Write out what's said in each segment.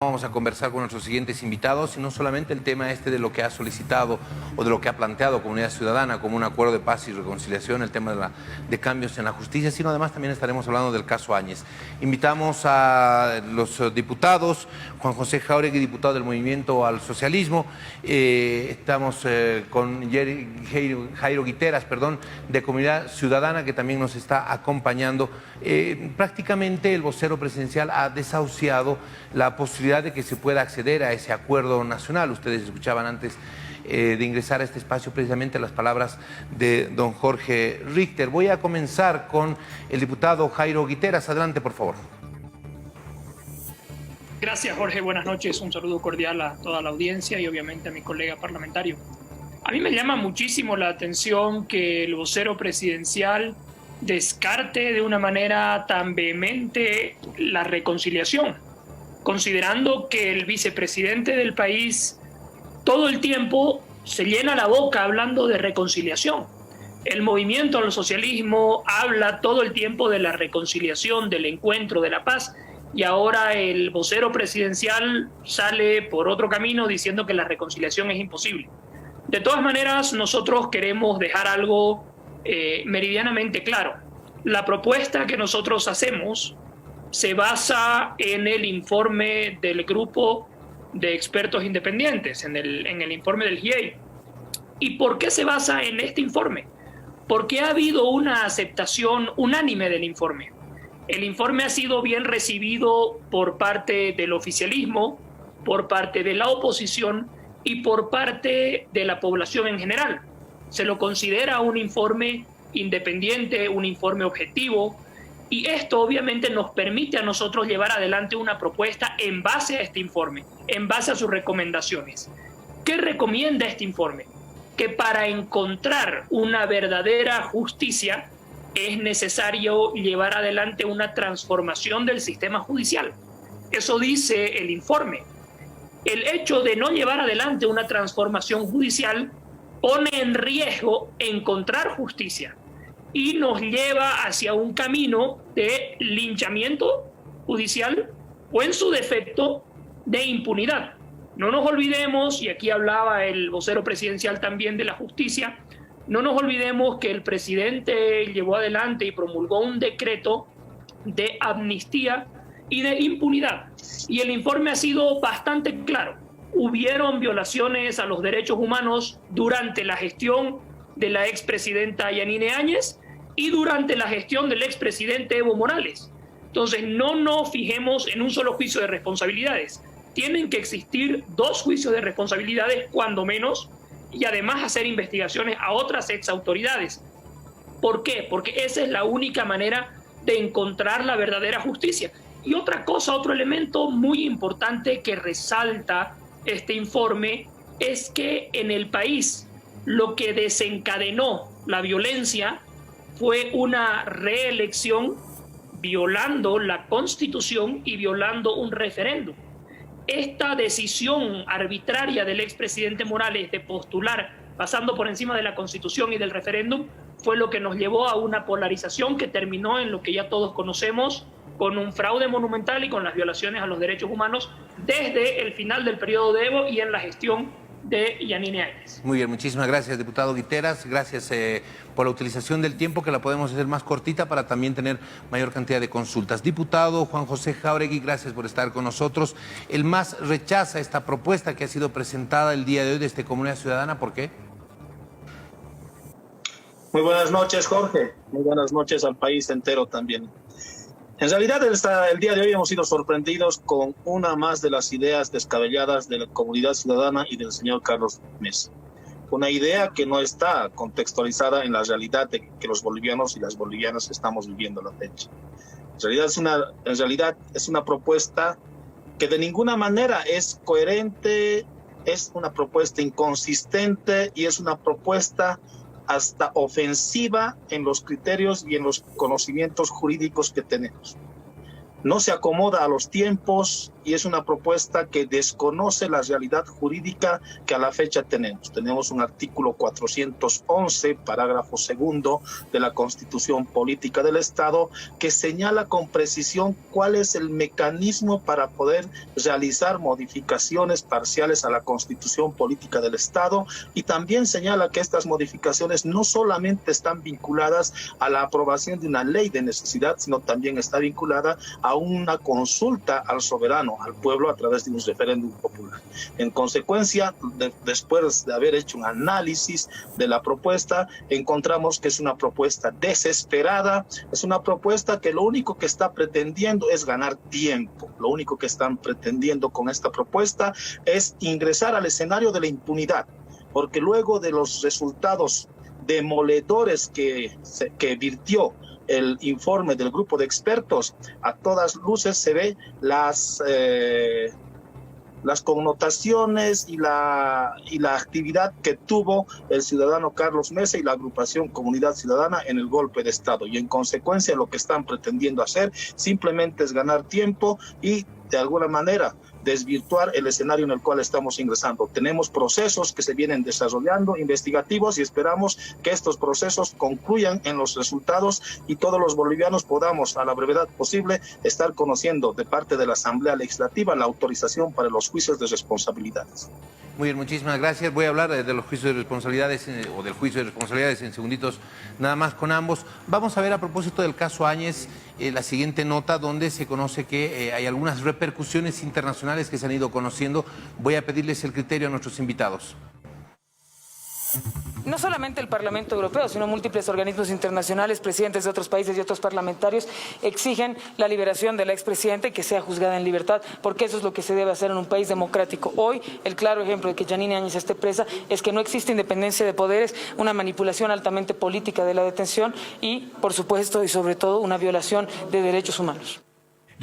Vamos a conversar con nuestros siguientes invitados y no solamente el tema de lo que ha solicitado o de lo que ha planteado Comunidad Ciudadana como un acuerdo de paz y reconciliación, el tema de cambios en la justicia, sino además también estaremos hablando del caso Áñez. Invitamos a los diputados, Juan José Jáuregui, diputado del Movimiento al Socialismo, estamos con Jairo Guiteras, de Comunidad Ciudadana, que también nos está acompañando. Prácticamente el vocero presidencial ha desahuciado la posibilidad de que se pueda acceder a ese acuerdo nacional. Ustedes escuchaban antes de ingresar a este espacio precisamente las palabras de don Jorge Richter. Voy a comenzar con el diputado Jairo Guiteras. Adelante, por favor. Gracias, Jorge. Buenas noches. Un saludo cordial a toda la audiencia y obviamente a mi colega parlamentario. A mí me llama muchísimo la atención que el vocero presidencial descarte de una manera tan vehemente la reconciliación, considerando que el vicepresidente del país todo el tiempo se llena la boca hablando de reconciliación. El movimiento al socialismo habla todo el tiempo de la reconciliación, del encuentro, de la paz, y ahora el vocero presidencial sale por otro camino diciendo que la reconciliación es imposible. De todas maneras, nosotros queremos dejar algo meridianamente claro. La propuesta que nosotros hacemos se basa en el informe del grupo de expertos independientes, en el informe del GIEI. ¿Y por qué se basa en este informe? Porque ha habido una aceptación unánime del informe. El informe ha sido bien recibido por parte del oficialismo, por parte de la oposición y por parte de la población en general. Se lo considera un informe independiente, un informe objetivo, y esto obviamente nos permite a nosotros llevar adelante una propuesta en base a este informe, en base a sus recomendaciones. ¿Qué recomienda este informe? Que para encontrar una verdadera justicia es necesario llevar adelante una transformación del sistema judicial. Eso dice el informe. El hecho de no llevar adelante una transformación judicial pone en riesgo encontrar justicia y nos lleva hacia un camino de linchamiento judicial o, en su defecto, de impunidad. No nos olvidemos, y aquí hablaba el vocero presidencial también de la justicia, no nos olvidemos que el presidente llevó adelante y promulgó un decreto de amnistía y de impunidad. Y el informe ha sido bastante claro. Hubieron violaciones a los derechos humanos durante la gestión de la expresidenta Yanine Áñez y durante la gestión del expresidente Evo Morales. Entonces, no nos fijemos en un solo juicio de responsabilidades. Tienen que existir 2 juicios de responsabilidades, cuando menos, y además hacer investigaciones a otras exautoridades. ¿Por qué? Porque esa es la única manera de encontrar la verdadera justicia. Y otra cosa, otro elemento muy importante que resalta este informe es que en el país lo que desencadenó la violencia fue una reelección violando la Constitución y violando un referéndum. Esta decisión arbitraria del expresidente Morales de postular pasando por encima de la Constitución y del referéndum fue lo que nos llevó a una polarización que terminó en lo que ya todos conocemos, con un fraude monumental y con las violaciones a los derechos humanos desde el final del periodo de Evo y en la gestión de Yanine Áñez. Muy bien, muchísimas gracias, diputado Guiteras. Gracias por la utilización del tiempo, que la podemos hacer más cortita para también tener mayor cantidad de consultas. Diputado Juan José Jáuregui, gracias por estar con nosotros. El MAS rechaza esta propuesta que ha sido presentada el día de hoy desde Comunidad Ciudadana. ¿Por qué? Muy buenas noches, Jorge. Muy buenas noches al país entero también. En realidad, el día de hoy hemos sido sorprendidos con una más de las ideas descabelladas de la Comunidad Ciudadana y del señor Carlos Mesa. Una idea que no está contextualizada en la realidad de que los bolivianos y las bolivianas estamos viviendo la fecha. En realidad es una propuesta que de ninguna manera es coherente, es una propuesta inconsistente y es una propuesta hasta ofensiva en los criterios y en los conocimientos jurídicos que tenemos. No se acomoda a los tiempos, y es una propuesta que desconoce la realidad jurídica que a la fecha tenemos. Tenemos un artículo 411, parágrafo segundo de la Constitución Política del Estado, que señala con precisión cuál es el mecanismo para poder realizar modificaciones parciales a la Constitución Política del Estado, y también señala que estas modificaciones no solamente están vinculadas a la aprobación de una ley de necesidad, sino también está vinculada a una consulta al soberano, al pueblo, a través de un referéndum popular. En consecuencia, después de haber hecho un análisis de la propuesta, encontramos que es una propuesta desesperada, es una propuesta que lo único que está pretendiendo es ganar tiempo. Lo único que están pretendiendo con esta propuesta es ingresar al escenario de la impunidad, porque luego de los resultados demoledores que virtió el informe del grupo de expertos, a todas luces se ve las connotaciones y la actividad que tuvo el ciudadano Carlos Mesa y la agrupación Comunidad Ciudadana en el golpe de Estado, y en consecuencia lo que están pretendiendo hacer simplemente es ganar tiempo y de alguna manera desvirtuar el escenario en el cual estamos ingresando. Tenemos procesos que se vienen desarrollando, investigativos, y esperamos que estos procesos concluyan en los resultados y todos los bolivianos podamos, a la brevedad posible, estar conociendo de parte de la Asamblea Legislativa la autorización para los juicios de responsabilidades. Muy bien, muchísimas gracias. Voy a hablar de los juicios de responsabilidades o del juicio de responsabilidades en segunditos nada más con ambos. Vamos a ver a propósito del caso Áñez la siguiente nota donde se conoce que hay algunas repercusiones internacionales que se han ido conociendo. Voy a pedirles el criterio a nuestros invitados. No solamente el Parlamento Europeo, sino múltiples organismos internacionales, presidentes de otros países y otros parlamentarios exigen la liberación de la expresidenta y que sea juzgada en libertad, porque eso es lo que se debe hacer en un país democrático. Hoy, el claro ejemplo de que Yanine Áñez esté presa es que no existe independencia de poderes, una manipulación altamente política de la detención y, por supuesto y sobre todo, una violación de derechos humanos.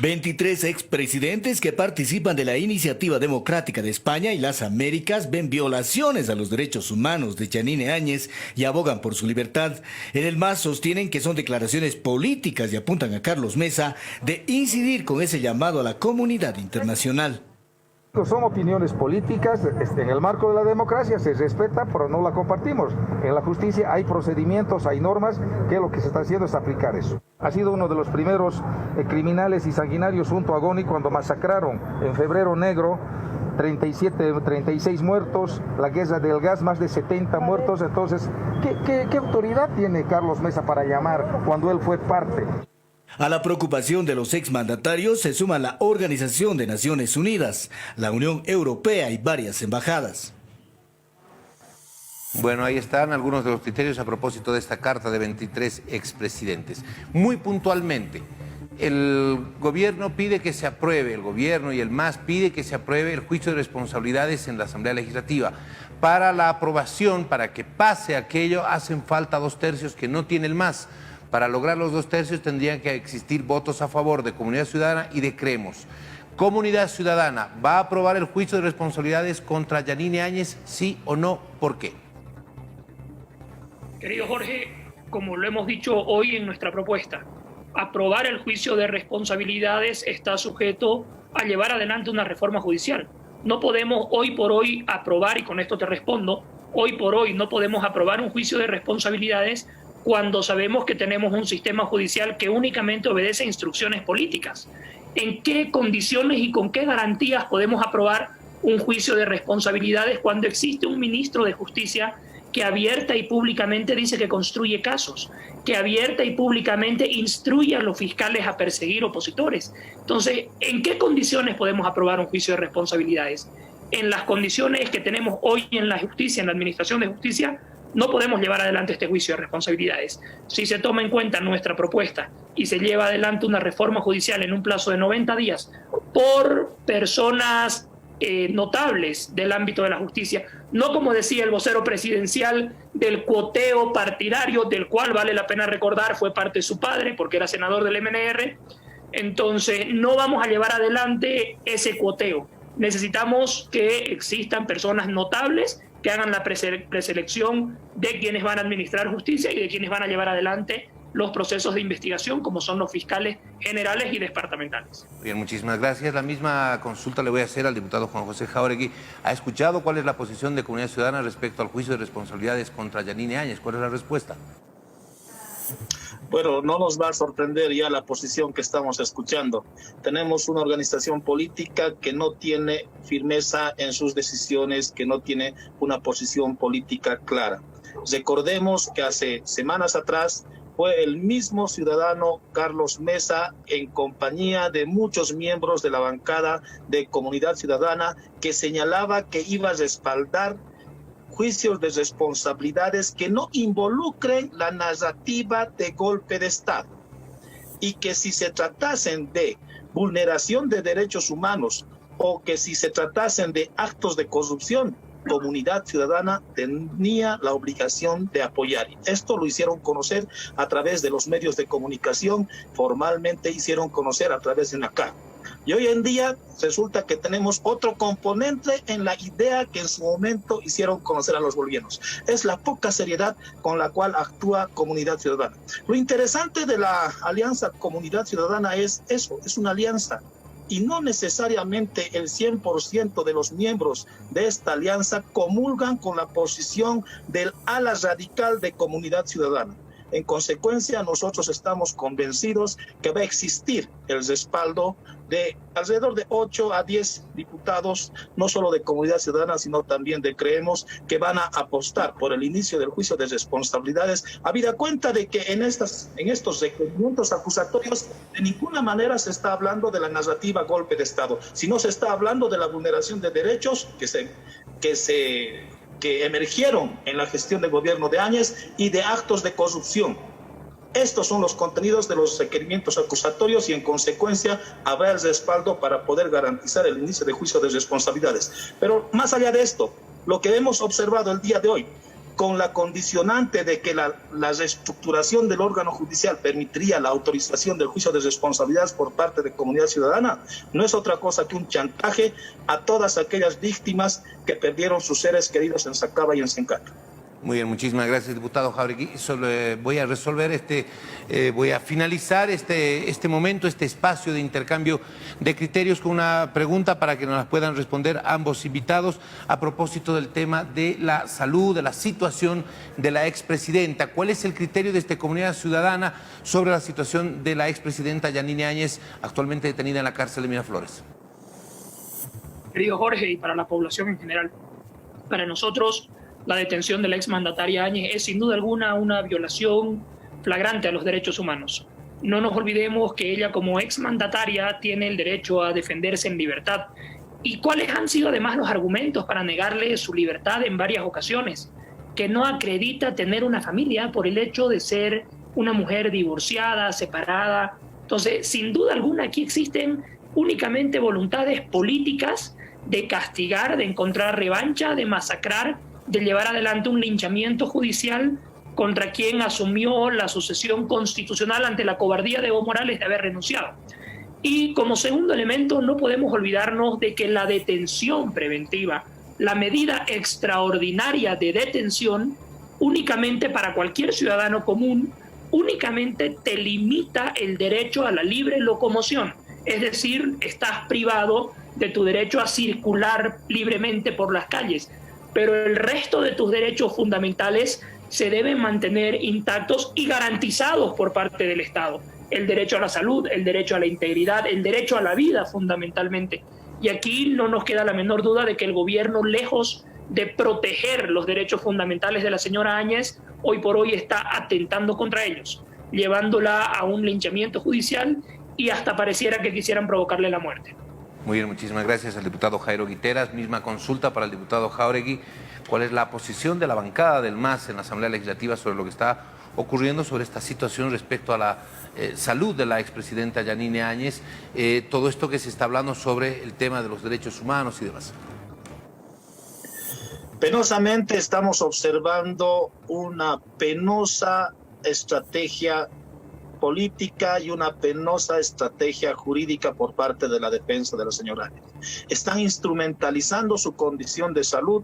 23 expresidentes que participan de la Iniciativa Democrática de España y las Américas ven violaciones a los derechos humanos de Yanine Áñez y abogan por su libertad. En el MAS sostienen que son declaraciones políticas y apuntan a Carlos Mesa de incidir con ese llamado a la comunidad internacional. Son opiniones políticas, en el marco de la democracia se respeta, pero no la compartimos. En la justicia hay procedimientos, hay normas, que lo que se está haciendo es aplicar eso. Ha sido uno de los primeros criminales y sanguinarios junto a Goni cuando masacraron en Febrero Negro 36 muertos, la guerra del gas, más de 70 muertos. Entonces, ¿qué autoridad tiene Carlos Mesa para llamar cuando él fue parte? A la preocupación de los exmandatarios se suma la Organización de Naciones Unidas, la Unión Europea y varias embajadas. Bueno, ahí están algunos de los criterios a propósito de esta carta de 23 expresidentes. Muy puntualmente, el gobierno pide que se apruebe, el gobierno y el MAS pide que se apruebe el juicio de responsabilidades en la Asamblea Legislativa. Para la aprobación, para que pase aquello, hacen falta 2/3 que no tiene el MAS. Para lograr los 2/3 tendrían que existir votos a favor de Comunidad Ciudadana y de Creemos. Comunidad Ciudadana, ¿va a aprobar el juicio de responsabilidades contra Yanine Áñez, sí o no? ¿Por qué? Querido Jorge, como lo hemos dicho hoy en nuestra propuesta, aprobar el juicio de responsabilidades está sujeto a llevar adelante una reforma judicial. No podemos hoy por hoy aprobar, y con esto te respondo, hoy por hoy no podemos aprobar un juicio de responsabilidades cuando sabemos que tenemos un sistema judicial que únicamente obedece a instrucciones políticas. ¿En qué condiciones y con qué garantías podemos aprobar un juicio de responsabilidades cuando existe un ministro de Justicia que abierta y públicamente dice que construye casos, que abierta y públicamente instruye a los fiscales a perseguir opositores? Entonces, ¿en qué condiciones podemos aprobar un juicio de responsabilidades? En las condiciones que tenemos hoy en la justicia, en la administración de justicia, no podemos llevar adelante este juicio de responsabilidades. Si se toma en cuenta nuestra propuesta y se lleva adelante una reforma judicial en un plazo de 90 días por personas notables del ámbito de la justicia, no como decía el vocero presidencial del cuoteo partidario, del cual vale la pena recordar fue parte de su padre porque era senador del MNR, entonces no vamos a llevar adelante ese cuoteo. Necesitamos que existan personas notables que hagan la preselección de quienes van a administrar justicia y de quienes van a llevar adelante los procesos de investigación, como son los fiscales generales y departamentales. Bien, muchísimas gracias. La misma consulta le voy a hacer al diputado Juan José Jáuregui. ¿Ha escuchado cuál es la posición de Comunidad Ciudadana respecto al juicio de responsabilidades contra Yanine Áñez? ¿Cuál es la respuesta? Bueno, no nos va a sorprender ya la posición que estamos escuchando. Tenemos una organización política que no tiene firmeza en sus decisiones, que no tiene una posición política clara. Recordemos que hace semanas atrás fue el mismo ciudadano Carlos Mesa, en compañía de muchos miembros de la bancada de Comunidad Ciudadana, que señalaba que iba a respaldar juicios de responsabilidades que no involucren la narrativa de golpe de Estado, y que si se tratasen de vulneración de derechos humanos o que si se tratasen de actos de corrupción, Comunidad Ciudadana tenía la obligación de apoyar. Esto lo hicieron conocer a través de los medios de comunicación, formalmente hicieron conocer a través de NACA. Y hoy en día resulta que tenemos otro componente en la idea que en su momento hicieron conocer a los bolivianos. Es la poca seriedad con la cual actúa Comunidad Ciudadana. Lo interesante de la alianza Comunidad Ciudadana es eso, es una alianza. Y no necesariamente el 100% de los miembros de esta alianza comulgan con la posición del ala radical de Comunidad Ciudadana. En consecuencia, nosotros estamos convencidos que va a existir el respaldo de alrededor de 8 a 10 diputados, no solo de Comunidad Ciudadana, sino también de Creemos, que van a apostar por el inicio del juicio de responsabilidades, habida cuenta de que en estos requerimientos acusatorios de ninguna manera se está hablando de la narrativa golpe de Estado, sino se está hablando de la vulneración de derechos que emergieron en la gestión del gobierno de Áñez y de actos de corrupción. Estos son los contenidos de los requerimientos acusatorios y en consecuencia habrá el respaldo para poder garantizar el inicio de juicio de responsabilidades. Pero más allá de esto, lo que hemos observado el día de hoy, con la condicionante de que la reestructuración del órgano judicial permitiría la autorización del juicio de responsabilidades por parte de Comunidad Ciudadana, no es otra cosa que un chantaje a todas aquellas víctimas que perdieron sus seres queridos en Sacaba y en Sencato. Muy bien, muchísimas gracias, diputado Jáuregui. Solo voy a resolver voy a finalizar este momento, este espacio de intercambio de criterios con una pregunta para que nos la puedan responder ambos invitados a propósito del tema de la salud, de la situación de la expresidenta. ¿Cuál es el criterio de esta Comunidad Ciudadana sobre la situación de la expresidenta Yanine Áñez, actualmente detenida en la cárcel de Miraflores? Querido Jorge, y para la población en general, para nosotros la detención de la exmandataria Áñez es sin duda alguna una violación flagrante a los derechos humanos. No nos olvidemos que ella como exmandataria tiene el derecho a defenderse en libertad. ¿Y cuáles han sido además los argumentos para negarle su libertad en varias ocasiones? Que no acredita tener una familia por el hecho de ser una mujer divorciada, separada. Entonces, sin duda alguna aquí existen únicamente voluntades políticas de castigar, de encontrar revancha, de masacrar, de llevar adelante un linchamiento judicial contra quien asumió la sucesión constitucional ante la cobardía de Evo Morales de haber renunciado. Y como segundo elemento, no podemos olvidarnos de que la detención preventiva, la medida extraordinaria de detención, únicamente para cualquier ciudadano común, únicamente te limita el derecho a la libre locomoción. Es decir, estás privado de tu derecho a circular libremente por las calles, pero el resto de tus derechos fundamentales se deben mantener intactos y garantizados por parte del Estado. El derecho a la salud, el derecho a la integridad, el derecho a la vida fundamentalmente. Y aquí no nos queda la menor duda de que el gobierno, lejos de proteger los derechos fundamentales de la señora Áñez, hoy por hoy está atentando contra ellos, llevándola a un linchamiento judicial y hasta pareciera que quisieran provocarle la muerte. Muy bien, muchísimas gracias al diputado Jairo Guiteras. Misma consulta para el diputado Jáuregui. ¿Cuál es la posición de la bancada del MAS en la Asamblea Legislativa sobre lo que está ocurriendo, sobre esta situación respecto a la salud de la expresidenta Yanine Áñez? Todo esto que se está hablando sobre el tema de los derechos humanos y demás. Penosamente estamos observando una penosa estrategia política y una penosa estrategia jurídica por parte de la defensa de la señora Áñez. Están instrumentalizando su condición de salud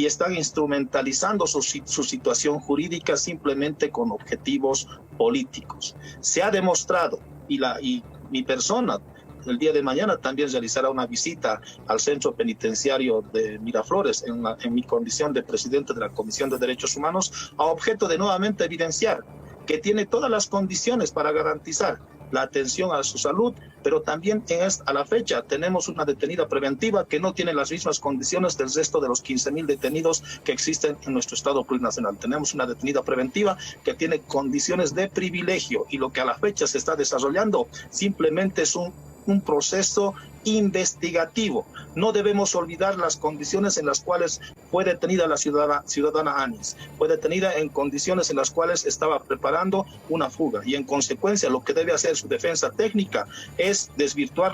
y están instrumentalizando su situación jurídica simplemente con objetivos políticos. Se ha demostrado, y mi persona el día de mañana también realizará una visita al centro penitenciario de Miraflores en mi condición de presidente de la Comisión de Derechos Humanos, a objeto de nuevamente evidenciar que tiene todas las condiciones para garantizar la atención a su salud, pero también a la fecha tenemos una detenida preventiva que no tiene las mismas condiciones del resto de los 15.000 detenidos que existen en nuestro Estado plurinacional. Tenemos una detenida preventiva que tiene condiciones de privilegio, y lo que a la fecha se está desarrollando simplemente es un proceso investigativo. No debemos olvidar las condiciones en las cuales fue detenida la ciudadana Áñez. Fue detenida en condiciones en las cuales estaba preparando una fuga, y en consecuencia lo que debe hacer su defensa técnica es desvirtuar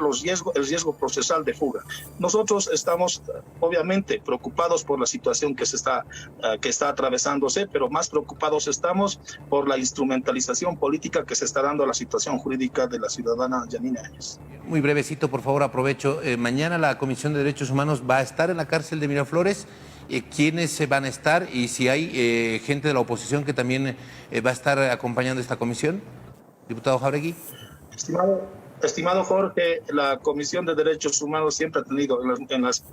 el riesgo procesal de fuga. Nosotros estamos obviamente preocupados por la situación que está atravesándose, pero más preocupados estamos por la instrumentalización política que se está dando a la situación jurídica de la ciudadana Yanine Áñez. Muy brevecito, por favor, aprovecho. Mañana la Comisión de Derechos Humanos va a estar en la cárcel de Miraflores. ¿Quiénes se van a estar? Y si hay gente de la oposición que también va a estar acompañando esta comisión. Diputado Jáuregui. Estimado Jorge, la Comisión de Derechos Humanos siempre ha tenido en las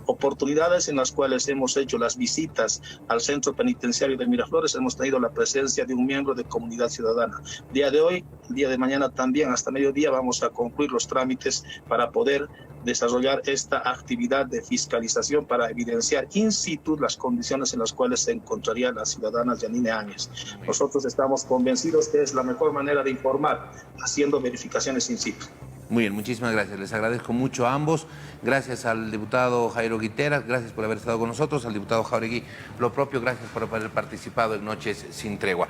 oportunidades en las cuales hemos hecho las visitas al centro penitenciario de Miraflores, hemos tenido la presencia de un miembro de comunidad ciudadana. Día de hoy, día de mañana también, hasta mediodía, vamos a concluir los trámites para poder desarrollar esta actividad de fiscalización para evidenciar in situ las condiciones en las cuales se encontraría la ciudadana Yanine Áñez. Nosotros estamos convencidos que es la mejor manera de informar, haciendo verificaciones in situ. Muy bien, muchísimas gracias. Les agradezco mucho a ambos. Gracias al diputado Jairo Guiteras, gracias por haber estado con nosotros. Al diputado Jáuregui, lo propio, gracias por haber participado en Noches Sin Tregua.